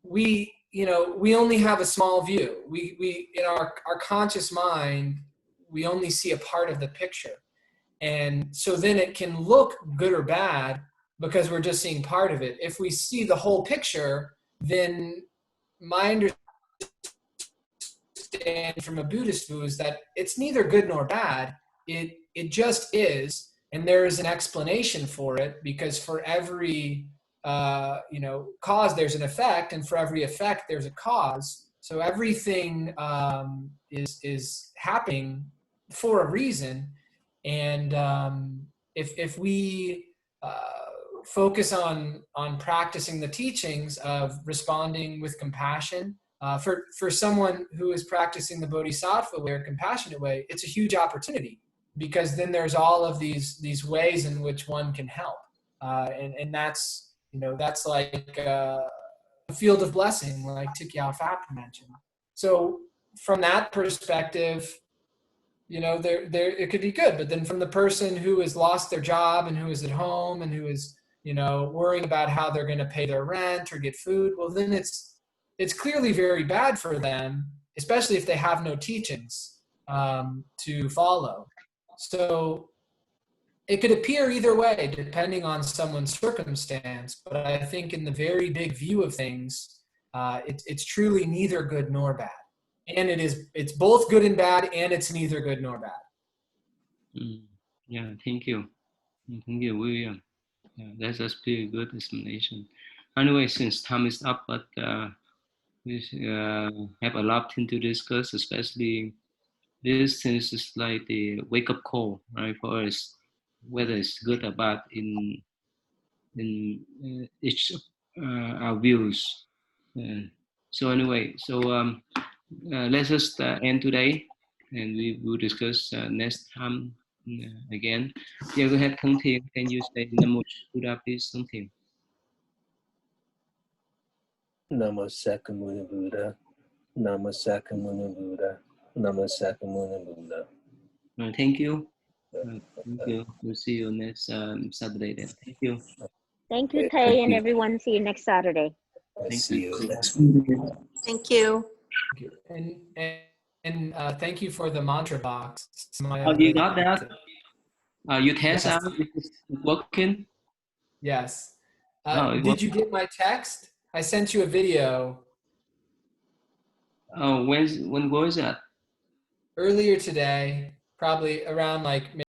we only have a small view. We in our conscious mind, we only see a part of the picture. And so then it can look good or bad because we're just seeing part of it. If we see the whole picture, then my understanding from a Buddhist view is that it's neither good nor bad. It just is, and there is an explanation for it, because for every cause there's an effect, and for every effect there's a cause. So everything is happening for a reason, and if we focus on practicing the teachings of responding with compassion, for someone who is practicing the bodhisattva way or compassionate way, it's a huge opportunity, because then there's all of these ways in which one can help, and that's, you know, that's like a field of blessing, like Tikyao Fap mentioned. So from that perspective, you know, there it could be good. But then from the person who has lost their job and who is at home and who is, you know, worrying about how they're going to pay their rent or get food, well, then it's clearly very bad for them, especially if they have no teachings to follow. So it could appear either way, depending on someone's circumstance. But I think in the very big view of things, it's truly neither good nor bad. And it's both good and bad, and it's neither good nor bad. Yeah, thank you. Thank you, William. Yeah, that's a pretty good explanation. Anyway, since time is up, but we have a lot to discuss, especially this, since it's like the wake-up call, right, for us, whether it's good or bad in each our views. So anyway, so let's just end today, and we will discuss next time again. Yeah, go ahead, Thang Thiện. Can you say Namo Buddha, please, Thang Thiện? Namo Sakamuni Buddha. Namo Sakamuni Buddha. Namo Sakamuni Buddha. Thank you. Thank you. We'll see you next Saturday then. Thank you. Thank you, Tay, and everyone. See you next Saturday. See you next week. Thank you. And thank you for the mantra box. Oh, you got that? You test Yes. out if it's working? Yes. Oh, Did you get my text? I sent you a video when was that? earlier today, probably around like maybe